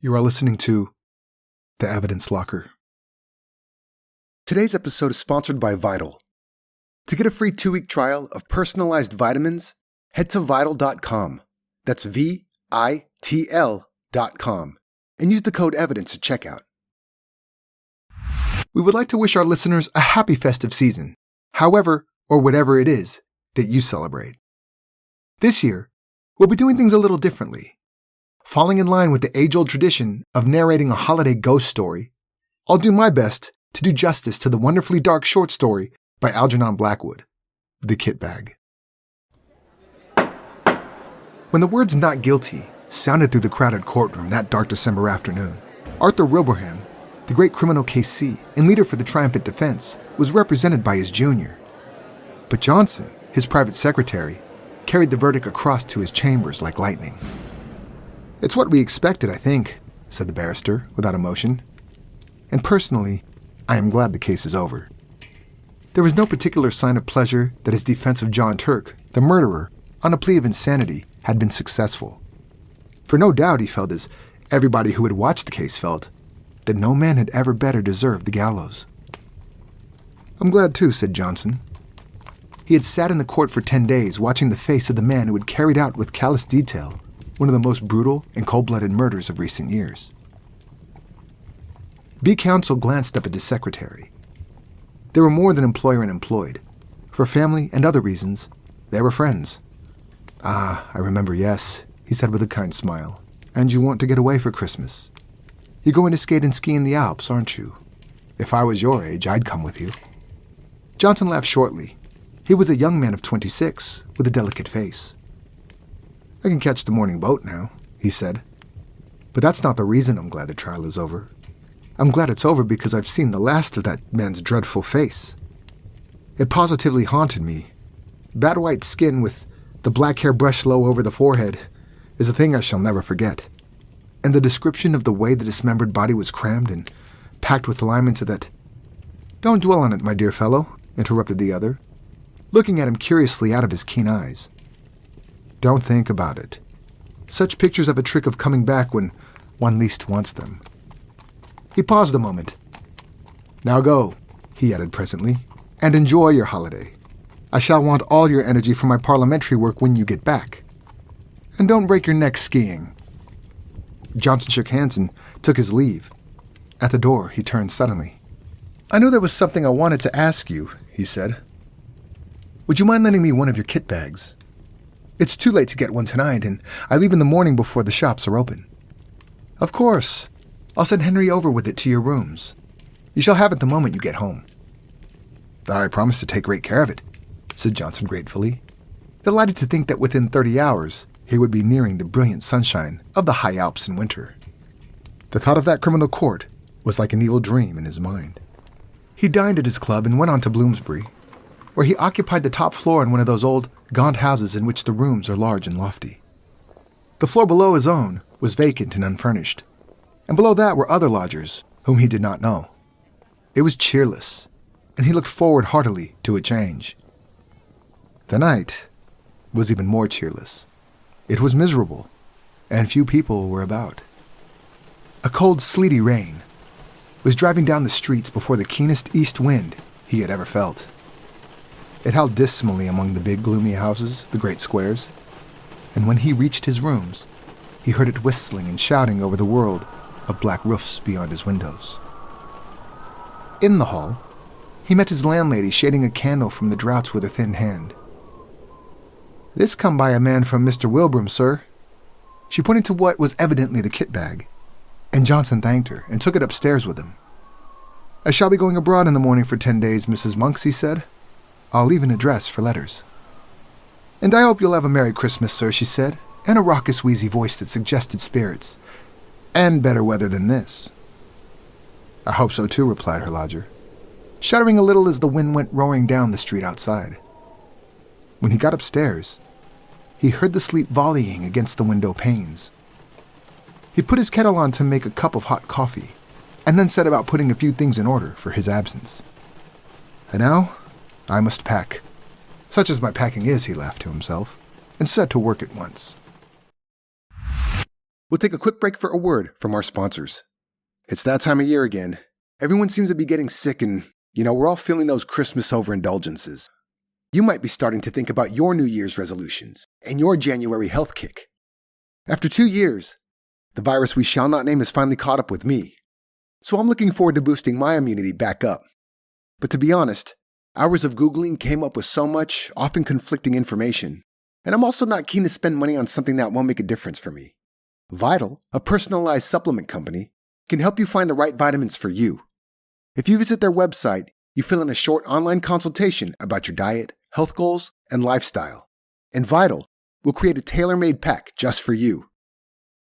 You are listening to The Evidence Locker. Today's episode is sponsored by Vitl. To get a free 2-week trial of personalized vitamins, head to Vitl.com. That's VITL.com. And use the code EVIDENCE at checkout. We would like to wish our listeners a happy festive season, however or whatever it is that you celebrate. This year, we'll be doing things a little differently. Falling in line with the age-old tradition of narrating a holiday ghost story, I'll do my best to do justice to the wonderfully dark short story by Algernon Blackwood, The Kit Bag. When the words "not guilty" sounded through the crowded courtroom that dark December afternoon, Arthur Wilbraham, the great criminal K.C. and leader for the triumphant defense, was represented by his junior. But Johnson, his private secretary, carried the verdict across to his chambers like lightning. "It's what we expected, I think," said the barrister without emotion. "And personally, I am glad the case is over." There was no particular sign of pleasure that his defense of John Turk, the murderer, on a plea of insanity, had been successful. For no doubt he felt, as everybody who had watched the case felt, that no man had ever better deserved the gallows. "I'm glad too," said Johnson. He had sat in the court for 10 days watching the face of the man who had carried out with callous detail one of the most brutal and cold-blooded murders of recent years. B. Counsel glanced up at his secretary. They were more than employer and employed. For family and other reasons, they were friends. "Ah, I remember, yes," he said with a kind smile. "And you want to get away for Christmas. You're going to skate and ski in the Alps, aren't you? If I was your age, I'd come with you." Johnson laughed shortly. He was a young man of 26, with a delicate face. "I can catch the morning boat now," he said. "But that's not the reason I'm glad the trial is over. I'm glad it's over because I've seen the last of that man's dreadful face. It positively haunted me. Bat white skin with the black hair brushed low over the forehead is a thing I shall never forget. And the description of the way the dismembered body was crammed and packed with lime into that—" "Don't dwell on it, my dear fellow," interrupted the other, looking at him curiously out of his keen eyes. "Don't think about it. Such pictures have a trick of coming back when one least wants them." He paused a moment. "Now go," he added presently, "and enjoy your holiday. I shall want all your energy for my parliamentary work when you get back. And don't break your neck skiing." Johnson shook hands and took his leave. At the door, he turned suddenly. "I knew there was something I wanted to ask you," he said. "Would you mind lending me one of your kit bags? It's too late to get one tonight, and I leave in the morning before the shops are open." "Of course. I'll send Henry over with it to your rooms. You shall have it the moment you get home." "I promise to take great care of it," said Johnson gratefully, delighted to think that within 30 hours he would be nearing the brilliant sunshine of the high Alps in winter. The thought of that criminal court was like an evil dream in his mind. He dined at his club and went on to Bloomsbury, where he occupied the top floor in one of those old, gaunt houses in which the rooms are large and lofty. The floor below his own was vacant and unfurnished, and below that were other lodgers whom he did not know. It was cheerless, and he looked forward heartily to a change. The night was even more cheerless. It was miserable, and few people were about. A cold, sleety rain was driving down the streets before the keenest east wind he had ever felt. It howled dismally among the big, gloomy houses, the great squares, and when he reached his rooms, he heard it whistling and shouting over the world of black roofs beyond his windows. In the hall, he met his landlady shading a candle from the draughts with her thin hand. "This come by a man from Mr. Wilbraham, sir." She pointed to what was evidently the kit bag, and Johnson thanked her and took it upstairs with him. "I shall be going abroad in the morning for 10 days, Mrs. Monks," he said. "I'll leave an address for letters." "And I hope you'll have a Merry Christmas, sir," she said, in a raucous, wheezy voice that suggested spirits. "And better weather than this." "I hope so too," replied her lodger, shuddering a little as the wind went roaring down the street outside. When he got upstairs, he heard the sleet volleying against the window panes. He put his kettle on to make a cup of hot coffee, and then set about putting a few things in order for his absence. "And now I must pack. Such as my packing is," he laughed to himself, and set to work at once. We'll take a quick break for a word from our sponsors. It's that time of year again. Everyone seems to be getting sick and, we're all feeling those Christmas overindulgences. You might be starting to think about your New Year's resolutions and your January health kick. After 2 years, the virus we shall not name has finally caught up with me. So I'm looking forward to boosting my immunity back up. But to be honest, hours of Googling came up with so much, often conflicting information. And I'm also not keen to spend money on something that won't make a difference for me. Vitl, a personalized supplement company, can help you find the right vitamins for you. If you visit their website, you fill in a short online consultation about your diet, health goals, and lifestyle. And Vitl will create a tailor-made pack just for you.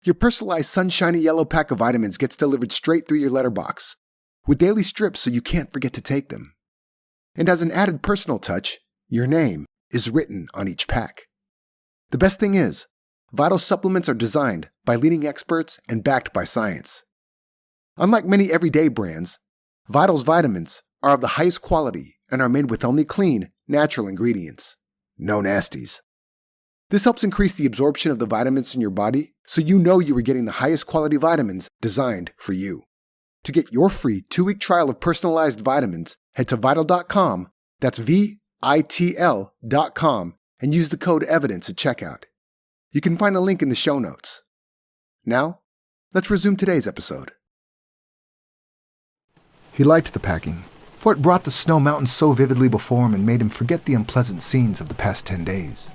Your personalized sunshiny yellow pack of vitamins gets delivered straight through your letterbox, with daily strips so you can't forget to take them. And as an added personal touch, your name is written on each pack. The best thing is, Vitl supplements are designed by leading experts and backed by science. Unlike many everyday brands, Vitl's vitamins are of the highest quality and are made with only clean, natural ingredients. No nasties. This helps increase the absorption of the vitamins in your body so you know you are getting the highest quality vitamins designed for you. To get your free 2-week trial of personalized vitamins, head to Vitl.com, that's VITL.com, and use the code EVIDENCE at checkout. You can find the link in the show notes. Now, let's resume today's episode. He liked the packing, for it brought the snow mountains so vividly before him and made him forget the unpleasant scenes of the past 10 days.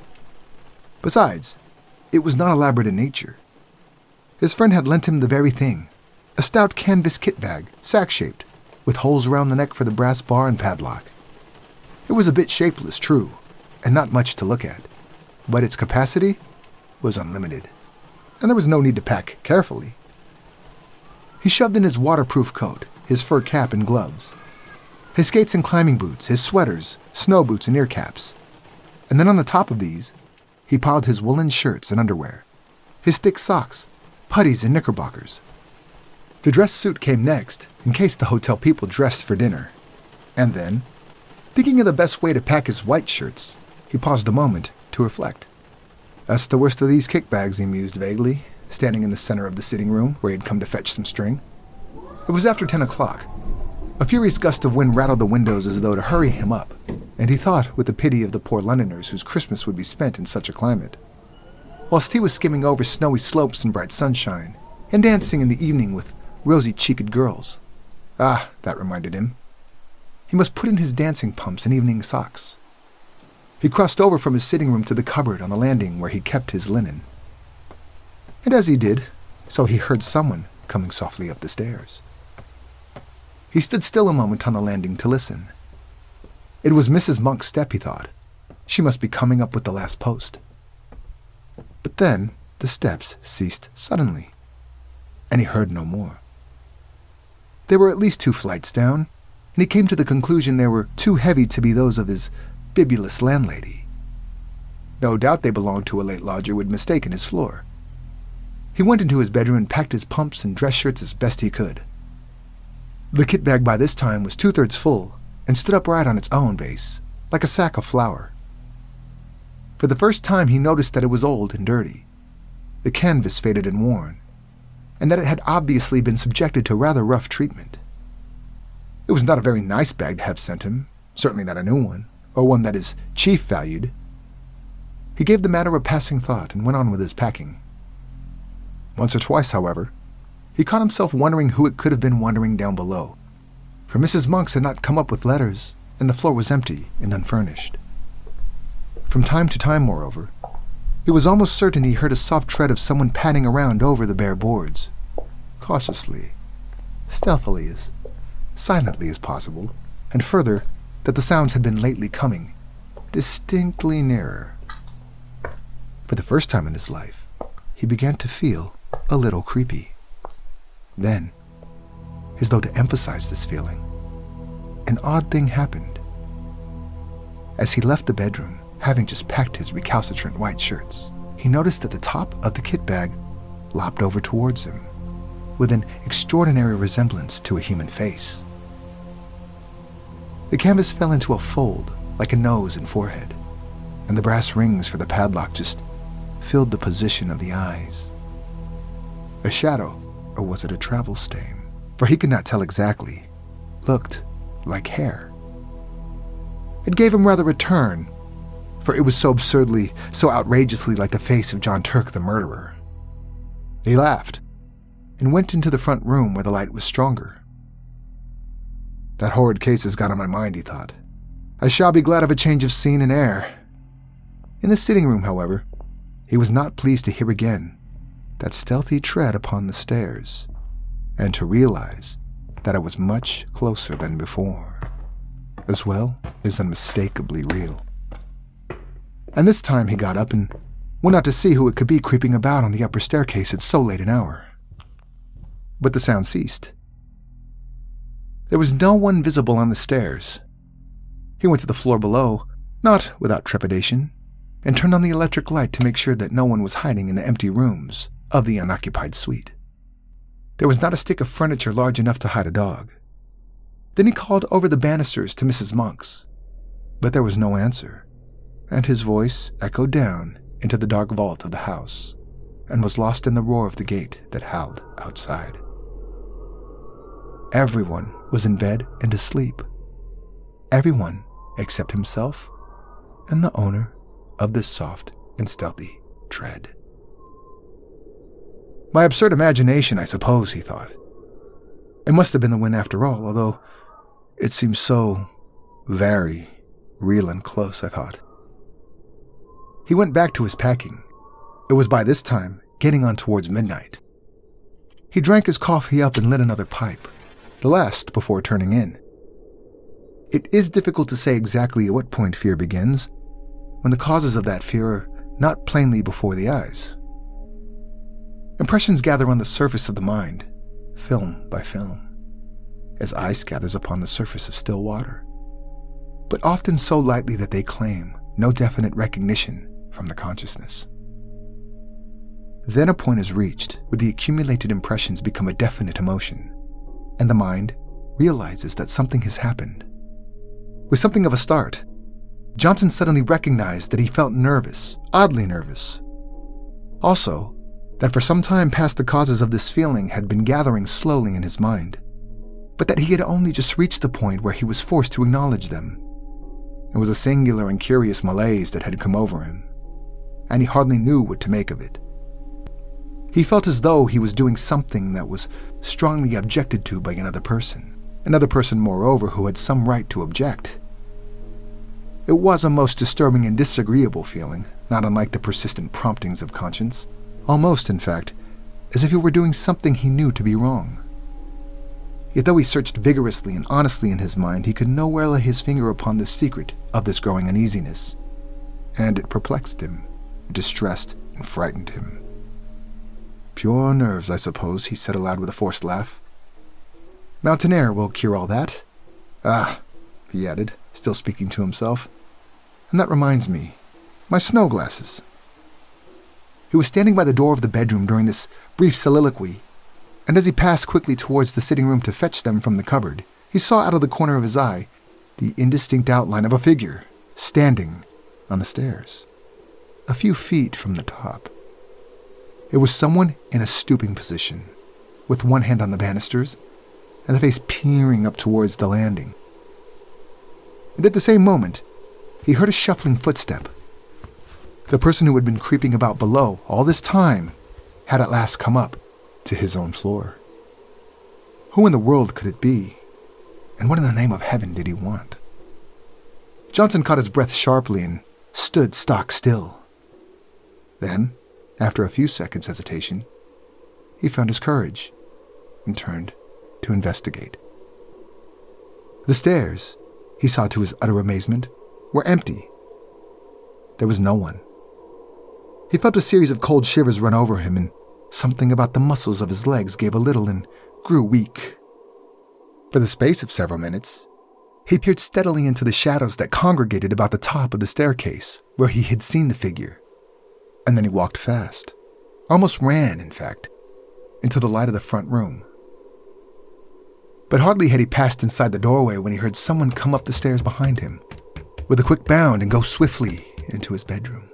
Besides, it was not elaborate in nature. His friend had lent him the very thing, a stout canvas kit bag, sack-shaped, with holes around the neck for the brass bar and padlock. It was a bit shapeless, true, and not much to look at, but its capacity was unlimited, and there was no need to pack carefully. He shoved in his waterproof coat, his fur cap and gloves, his skates and climbing boots, his sweaters, snow boots and ear caps, and then on the top of these, he piled his woolen shirts and underwear, his thick socks, puttees and knickerbockers. The dress suit came next, in case the hotel people dressed for dinner. And then, thinking of the best way to pack his white shirts, he paused a moment to reflect. That's the worst of these kickbags, he mused vaguely, standing in the center of the sitting room where he had come to fetch some string. It was after 10 o'clock. A furious gust of wind rattled the windows as though to hurry him up, and he thought with the pity of the poor Londoners whose Christmas would be spent in such a climate. Whilst he was skimming over snowy slopes in bright sunshine, and dancing in the evening with rosy-cheeked girls. Ah, that reminded him. He must put in his dancing pumps and evening socks. He crossed over from his sitting room to the cupboard on the landing where he kept his linen. And as he did, so he heard someone coming softly up the stairs. He stood still a moment on the landing to listen. It was Mrs. Monk's step, he thought. She must be coming up with the last post. But then the steps ceased suddenly, and he heard no more. They were at least 2 flights down, and he came to the conclusion they were too heavy to be those of his bibulous landlady. No doubt they belonged to a late lodger who had mistaken his floor. He went into his bedroom and packed his pumps and dress shirts as best he could. The kit bag by this time was 2/3 full and stood upright on its own base, like a sack of flour. For the first time he noticed that it was old and dirty, the canvas faded and worn, and that it had obviously been subjected to rather rough treatment. It was not a very nice bag to have sent him, certainly not a new one, or one that his chief valued. He gave the matter a passing thought and went on with his packing. Once or twice, however, he caught himself wondering who it could have been wandering down below, for Mrs. Monks had not come up with letters, and the floor was empty and unfurnished. From time to time, moreover, he was almost certain he heard a soft tread of someone padding around over the bare boards, cautiously, stealthily, as silently as possible, and further, that the sounds had been lately coming distinctly nearer. For the first time in his life, he began to feel a little creepy. Then, as though to emphasize this feeling, an odd thing happened. As he left the bedroom, having just packed his recalcitrant white shirts, he noticed that the top of the kit bag lopped over towards him, with an extraordinary resemblance to a human face. The canvas fell into a fold like a nose and forehead, and the brass rings for the padlock just filled the position of the eyes. A shadow, or was it a travel stain? For he could not tell exactly. Looked like hair. It gave him rather a turn, for it was so absurdly, so outrageously like the face of John Turk the murderer. He laughed, and went into the front room where the light was stronger. That horrid case has got on my mind, he thought. I shall be glad of a change of scene and air. In the sitting room, however, he was not pleased to hear again that stealthy tread upon the stairs, and to realize that it was much closer than before, as well as unmistakably real. And this time he got up and went out to see who it could be creeping about on the upper staircase at so late an hour. But the sound ceased. There was no one visible on the stairs. He went to the floor below, not without trepidation, and turned on the electric light to make sure that no one was hiding in the empty rooms of the unoccupied suite. There was not a stick of furniture large enough to hide a dog. Then he called over the banisters to Mrs. Monk's, but there was no answer, and his voice echoed down into the dark vault of the house and was lost in the roar of the gate that howled outside. Everyone was in bed and asleep. Everyone except himself and the owner of this soft and stealthy tread. My absurd imagination, I suppose, he thought. It must have been the wind after all, although it seemed so very real and close, I thought. He went back to his packing. It was by this time getting on towards midnight. He drank his coffee up and lit another pipe, the last before turning in. It is difficult to say exactly at what point fear begins, when the causes of that fear are not plainly before the eyes. Impressions gather on the surface of the mind, film by film, as ice gathers upon the surface of still water, but often so lightly that they claim no definite recognition from the consciousness. Then a point is reached where the accumulated impressions become a definite emotion, and the mind realizes that something has happened. With something of a start, Johnson suddenly recognized that he felt nervous, oddly nervous. Also, that for some time past the causes of this feeling had been gathering slowly in his mind, but that he had only just reached the point where he was forced to acknowledge them. It was a singular and curious malaise that had come over him, and he hardly knew what to make of it. He felt as though he was doing something that was strongly objected to by another person moreover who had some right to object. It was a most disturbing and disagreeable feeling, not unlike the persistent promptings of conscience, almost, in fact, as if he were doing something he knew to be wrong. Yet though he searched vigorously and honestly in his mind, he could nowhere lay his finger upon the secret of this growing uneasiness, and it perplexed him, distressed and frightened him. "Pure nerves, I suppose," he said aloud with a forced laugh. "Mountain air will cure all that. Ah," he added, still speaking to himself, "and that reminds me, my snow glasses." He was standing by the door of the bedroom during this brief soliloquy, and as he passed quickly towards the sitting room to fetch them from the cupboard, he saw out of the corner of his eye the indistinct outline of a figure standing on the stairs, a few feet from the top. It was someone in a stooping position, with one hand on the banisters, and the face peering up towards the landing. And at the same moment, he heard a shuffling footstep. The person who had been creeping about below all this time had at last come up to his own floor. Who in the world could it be? And what in the name of heaven did he want? Johnson caught his breath sharply and stood stock still. Then, after a few seconds' hesitation, he found his courage and turned to investigate. The stairs, he saw to his utter amazement, were empty. There was no one. He felt a series of cold shivers run over him, and something about the muscles of his legs gave a little and grew weak. For the space of several minutes, he peered steadily into the shadows that congregated about the top of the staircase where he had seen the figure, and then he walked fast, almost ran, in fact, into the light of the front room. But hardly had he passed inside the doorway when he heard someone come up the stairs behind him, with a quick bound, and go swiftly into his bedroom.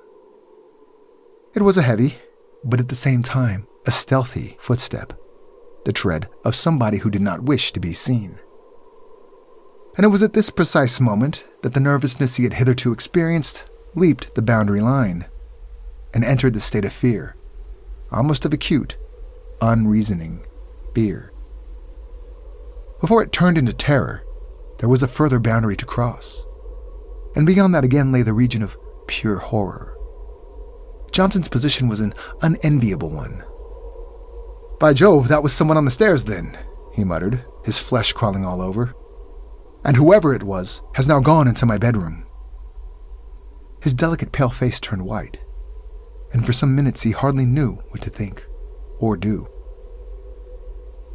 It was a heavy, but at the same time, a stealthy footstep, the tread of somebody who did not wish to be seen. And it was at this precise moment that the nervousness he had hitherto experienced leaped the boundary line and entered the state of fear, almost of acute, unreasoning fear. Before it turned into terror, there was a further boundary to cross, and beyond that again lay the region of pure horror. Johnson's position was an unenviable one. "By Jove, that was someone on the stairs then," he muttered, his flesh crawling all over. "And whoever it was has now gone into my bedroom." His delicate pale face turned white, and for some minutes he hardly knew what to think or do.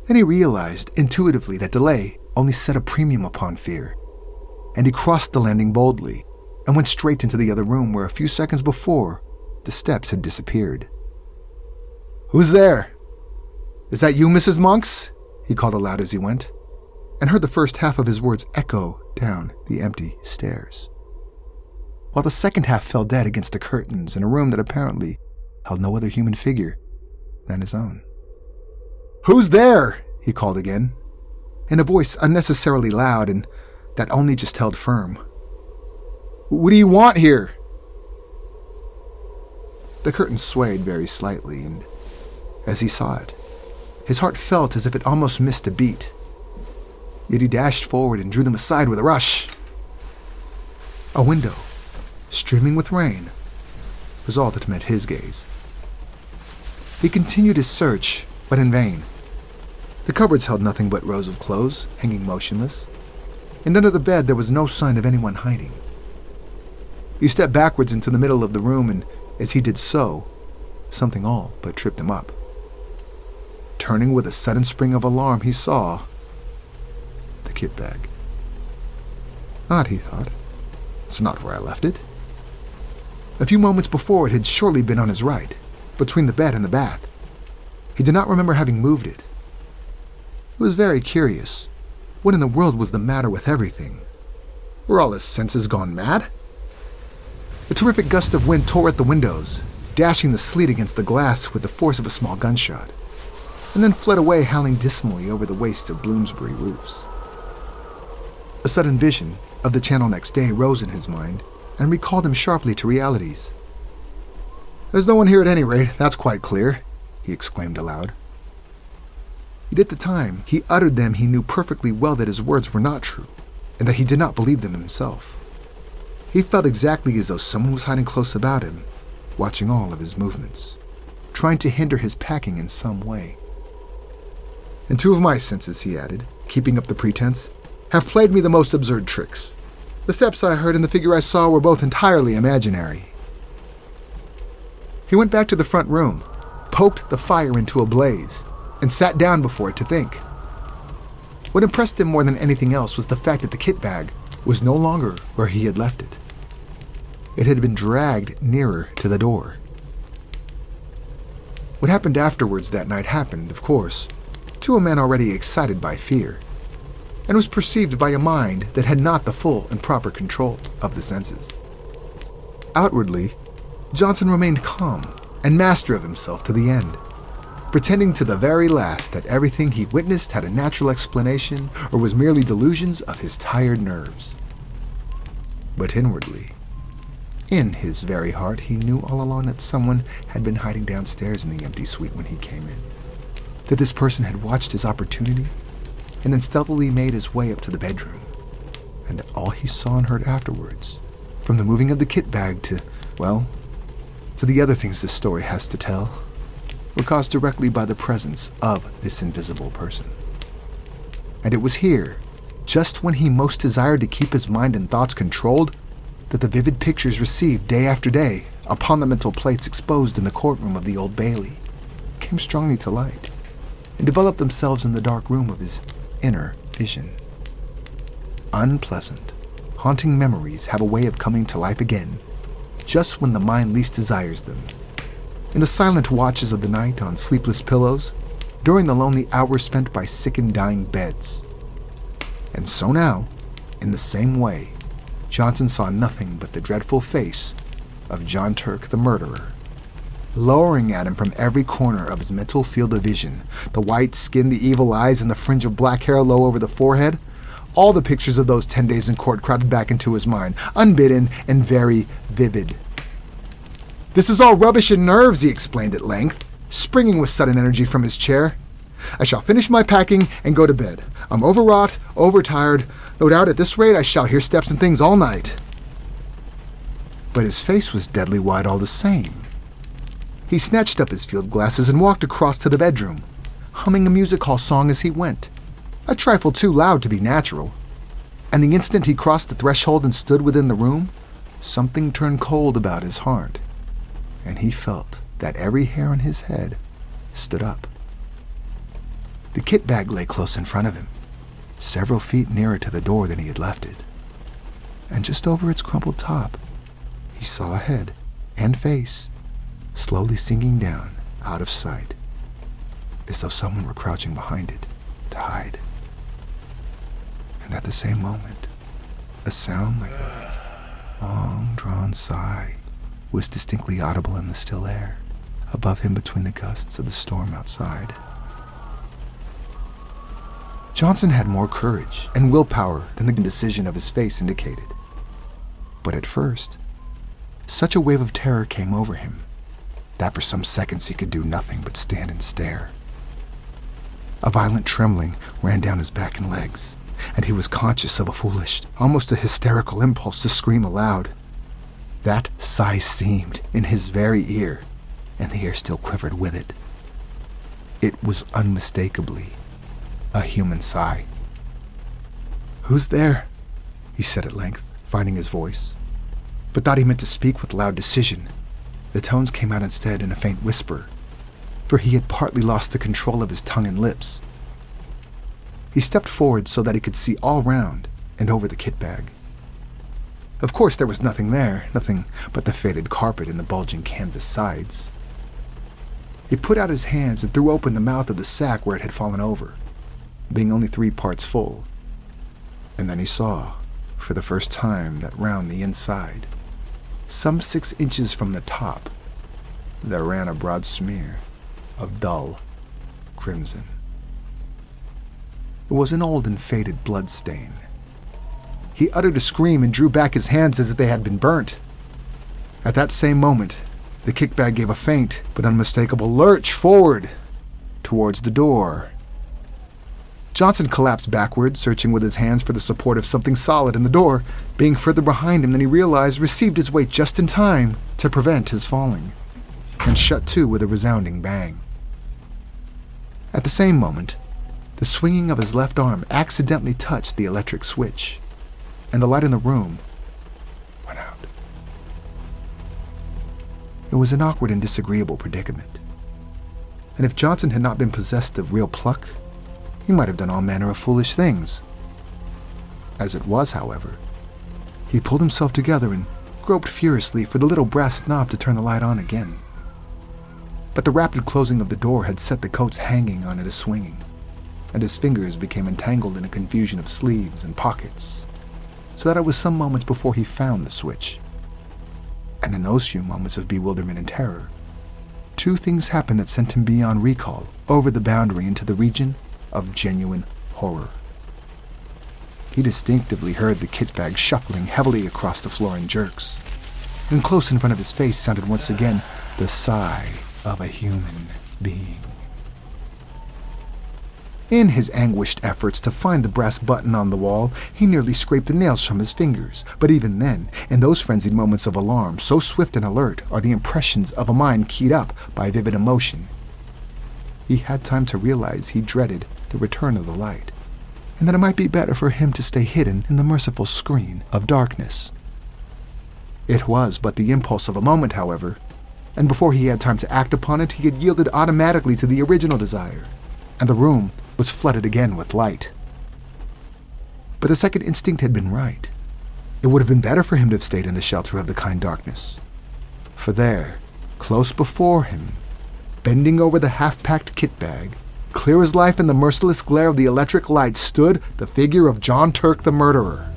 Then he realized intuitively that delay only set a premium upon fear, and he crossed the landing boldly and went straight into the other room where a few seconds before the steps had disappeared. "Who's there? Is that you, Mrs. Monks?" he called aloud as he went, and heard the first half of his words echo down the empty stairs, while the second half fell dead against the curtains in a room that apparently held no other human figure than his own. "Who's there?" he called again, in a voice unnecessarily loud and that only just held firm. "What do you want here?" The curtain swayed very slightly, and as he saw it, his heart felt as if it almost missed a beat. Yet he dashed forward and drew them aside with a rush. A window, streaming with rain, was all that met his gaze. He continued his search, but in vain. The cupboards held nothing but rows of clothes, hanging motionless, and under the bed there was no sign of anyone hiding. He stepped backwards into the middle of the room, and as he did so, something all but tripped him up. Turning with a sudden spring of alarm, he saw the kit bag. Odd, he thought. It's not where I left it. A few moments before, it had surely been on his right, between the bed and the bath. He did not remember having moved it. It was very curious. What in the world was the matter with everything? Were all his senses gone mad? A terrific gust of wind tore at the windows, dashing the sleet against the glass with the force of a small gunshot, and then fled away howling dismally over the waste of Bloomsbury roofs. A sudden vision of the Channel next day rose in his mind and recalled him sharply to realities. "There's no one here at any rate, that's quite clear," he exclaimed aloud. Yet at the time he uttered them, he knew perfectly well that his words were not true, and that he did not believe them himself. He felt exactly as though someone was hiding close about him, watching all of his movements, trying to hinder his packing in some way. "And two of my senses," he added, keeping up the pretense, "have played me the most absurd tricks. The steps I heard and the figure I saw were both entirely imaginary." He went back to the front room, poked the fire into a blaze, and sat down before it to think. What impressed him more than anything else was the fact that the kit bag was no longer where he had left it. It had been dragged nearer to the door. What happened afterwards that night happened, of course, to a man already excited by fear, and was perceived by a mind that had not the full and proper control of the senses. Outwardly, Johnson remained calm and master of himself to the end, pretending to the very last that everything he witnessed had a natural explanation or was merely delusions of his tired nerves. But inwardly, in his very heart, he knew all along that someone had been hiding downstairs in the empty suite when he came in, that this person had watched his opportunity and then stealthily made his way up to the bedroom, and that all he saw and heard afterwards, from the moving of the kit bag to the other things this story has to tell, were caused directly by the presence of this invisible person. And it was here, just when he most desired to keep his mind and thoughts controlled, that the vivid pictures received day after day upon the mental plates exposed in the courtroom of the Old Bailey came strongly to light and developed themselves in the dark room of his inner vision. Unpleasant, haunting memories have a way of coming to life again, just when the mind least desires them. In the silent watches of the night on sleepless pillows, during the lonely hours spent by sick and dying beds. And so now, in the same way, Johnson saw nothing but the dreadful face of John Turk the murderer lowering at him from every corner of his mental field of vision. The white skin, the evil eyes, and the fringe of black hair low over the forehead. All the pictures of those 10 days in court crowded back into his mind, unbidden and very vivid. "This is all rubbish and nerves," he explained at length, springing with sudden energy from his chair. "I shall finish my packing and go to bed. I'm overwrought, overtired. No doubt at this rate I shall hear steps and things all night." But his face was deadly white all the same. He snatched up his field glasses and walked across to the bedroom, humming a music hall song as he went, a trifle too loud to be natural. And the instant he crossed the threshold and stood within the room, something turned cold about his heart, and he felt that every hair on his head stood up. The kit bag lay close in front of him, several feet nearer to the door than he had left it. And just over its crumpled top, he saw a head and face slowly sinking down out of sight, as though someone were crouching behind it to hide. And at the same moment, a sound like a long-drawn sigh was distinctly audible in the still air above him between the gusts of the storm outside. Johnson had more courage and willpower than the indecision of his face indicated. But at first, such a wave of terror came over him that for some seconds he could do nothing but stand and stare. A violent trembling ran down his back and legs, and he was conscious of a foolish, almost a hysterical impulse to scream aloud. That sigh seemed in his very ear, and the air still quivered with it. It was unmistakably a human sigh. "Who's there?" he said at length, finding his voice, but thought he meant to speak with loud decision. The tones came out instead in a faint whisper, for he had partly lost the control of his tongue and lips. He stepped forward so that he could see all round and over the kit bag. Of course there was nothing there, nothing but the faded carpet and the bulging canvas sides. He put out his hands and threw open the mouth of the sack where it had fallen over, being only 3 parts full. And then he saw, for the first time, that round the inside, some 6 inches from the top, there ran a broad smear of dull crimson. It was an old and faded blood stain. He uttered a scream and drew back his hands as if they had been burnt. At that same moment, the kickbag gave a faint but unmistakable lurch forward towards the door. Johnson collapsed backward, searching with his hands for the support of something solid, and the door, being further behind him than he realized, received his weight just in time to prevent his falling, and shut to with a resounding bang. At the same moment, the swinging of his left arm accidentally touched the electric switch, and the light in the room went out. It was an awkward and disagreeable predicament, and if Johnson had not been possessed of real pluck, he might have done all manner of foolish things. As it was, however, he pulled himself together and groped furiously for the little brass knob to turn the light on again. But the rapid closing of the door had set the coats hanging on it a-swinging, and his fingers became entangled in a confusion of sleeves and pockets, so that it was some moments before he found the switch. And in those few moments of bewilderment and terror, 2 things happened that sent him beyond recall, over the boundary into the region of genuine horror. He distinctively heard the kit bag shuffling heavily across the floor in jerks, and close in front of his face sounded once again the sigh of a human being. In his anguished efforts to find the brass button on the wall, he nearly scraped the nails from his fingers, but even then, in those frenzied moments of alarm, so swift and alert are the impressions of a mind keyed up by vivid emotion, he had time to realize he dreaded the return of the light, and that it might be better for him to stay hidden in the merciful screen of darkness. It was but the impulse of a moment, however, and before he had time to act upon it, he had yielded automatically to the original desire, and the room was flooded again with light. But the second instinct had been right. It would have been better for him to have stayed in the shelter of the kind darkness, for there, close before him, bending over the half-packed kit bag, clear as life in the merciless glare of the electric light, stood the figure of John Turk the murderer.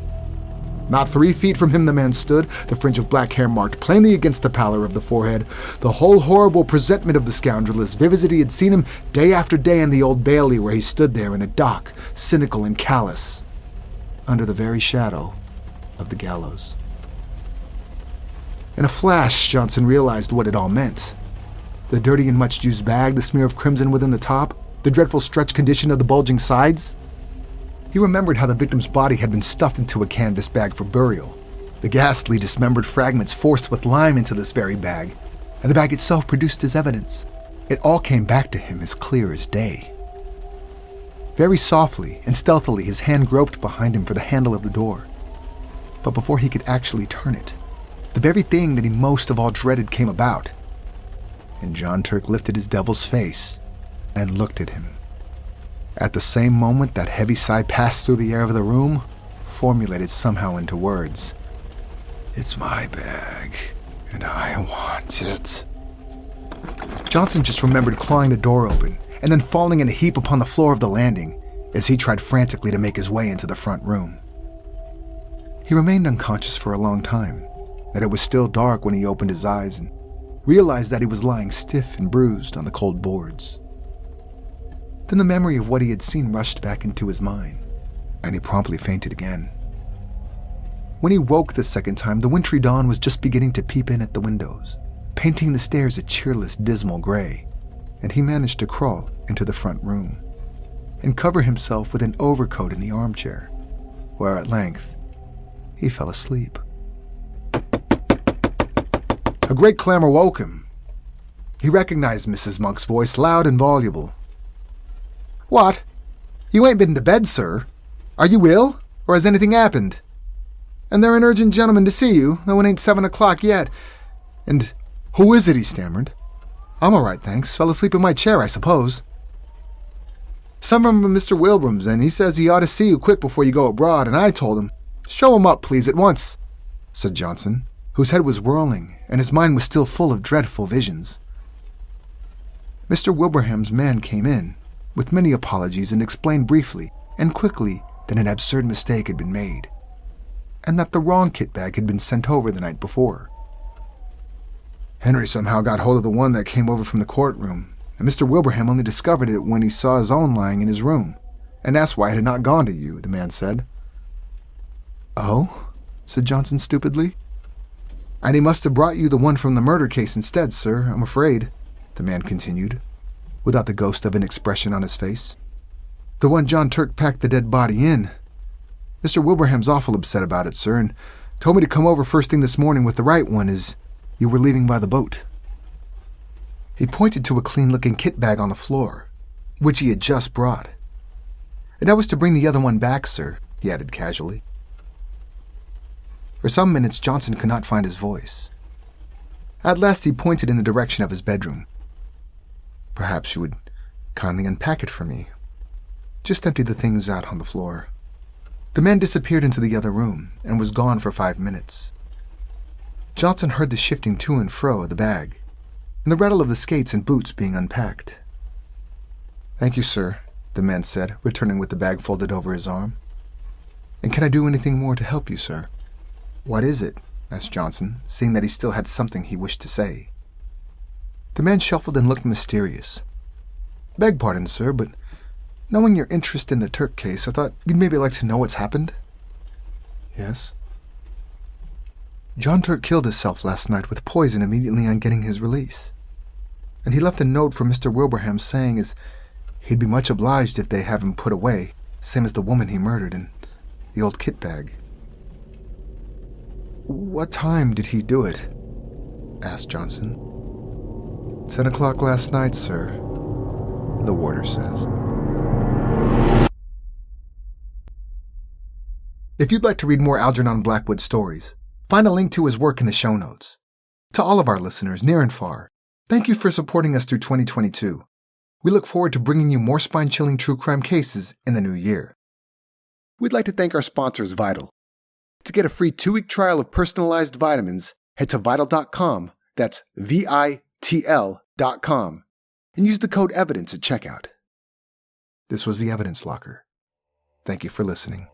Not 3 feet from him the man stood, the fringe of black hair marked plainly against the pallor of the forehead, the whole horrible presentment of the scoundrel as vivid as he had seen him day after day in the Old Bailey, where he stood there in a dock, cynical and callous, under the very shadow of the gallows. In a flash, Johnson realized what it all meant. The dirty and much-used bag, the smear of crimson within the top, the dreadful stretched condition of the bulging sides. He remembered how the victim's body had been stuffed into a canvas bag for burial, the ghastly dismembered fragments forced with lime into this very bag, and the bag itself produced as evidence. It all came back to him as clear as day. Very softly and stealthily, his hand groped behind him for the handle of the door. But before he could actually turn it, the very thing that he most of all dreaded came about, and John Turk lifted his devil's face and looked at him. At the same moment, that heavy sigh passed through the air of the room, formulated somehow into words. "It's my bag, and I want it." Johnson just remembered clawing the door open and then falling in a heap upon the floor of the landing as he tried frantically to make his way into the front room. He remained unconscious for a long time, that it was still dark when he opened his eyes and realized that he was lying stiff and bruised on the cold boards. Then the memory of what he had seen rushed back into his mind, and he promptly fainted again. When he woke the second time, the wintry dawn was just beginning to peep in at the windows, painting the stairs a cheerless, dismal gray, and he managed to crawl into the front room and cover himself with an overcoat in the armchair, where at length he fell asleep. A great clamor woke him. He recognized Mrs. Monk's voice, loud and voluble. "What? You ain't been to bed, sir? Are you ill, or has anything happened? And they're an urgent gentleman to see you, though it ain't 7 o'clock yet. And who is it?" he stammered. "I'm all right, thanks. Fell asleep in my chair, I suppose." "Some from Mr. Wilbram's, and he says he ought to see you quick before you go abroad, and I told him, 'Show him up, please, at once,'" said Johnson, whose head was whirling and his mind was still full of dreadful visions. Mr. Wilbraham's man came in, with many apologies, and explained briefly and quickly that an absurd mistake had been made, and that the wrong kit bag had been sent over the night before. Henry somehow got hold of the one that came over from the courtroom, and Mr. Wilbraham only discovered it when he saw his own lying in his room, and asked why it had not gone to you, the man said. "Oh?" said Johnson stupidly. "And he must have brought you the one from the murder case instead, sir, I'm afraid," the man continued, without the ghost of an expression on his face. "The one John Turk packed the dead body in. Mr. Wilbraham's awful upset about it, sir, and told me to come over first thing this morning with the right one as you were leaving by the boat." He pointed to a clean-looking kit bag on the floor, which he had just brought. "And I was to bring the other one back, sir," he added casually. For some minutes, Johnson could not find his voice. At last, he pointed in the direction of his bedroom. "Perhaps you would kindly unpack it for me. Just empty the things out on the floor." The man disappeared into the other room and was gone for 5 minutes. Johnson heard the shifting to and fro of the bag and the rattle of the skates and boots being unpacked. "Thank you, sir," the man said, returning with the bag folded over his arm. "And can I do anything more to help you, sir?" "What is it?" asked Johnson, seeing that he still had something he wished to say. The man shuffled and looked mysterious. "Beg pardon, sir, but knowing your interest in the Turk case, I thought you'd maybe like to know what's happened." "Yes?" "John Turk killed himself last night with poison immediately on getting his release. And he left a note for Mr. Wilbraham saying as he'd be much obliged if they have him put away, same as the woman he murdered in the old kit bag." "What time did he do it?" asked Johnson. 10 o'clock last night, sir, the warder says. If you'd like to read more Algernon Blackwood stories, find a link to his work in the show notes. To all of our listeners, near and far, thank you for supporting us through 2022. We look forward to bringing you more spine-chilling true crime cases in the new year. We'd like to thank our sponsors, Vitl. To get a free 2-week trial of personalized vitamins, head to Vitl.com, that's VITL.com, and use the code EVIDENCE at checkout. This was the Evidence Locker. Thank you for listening.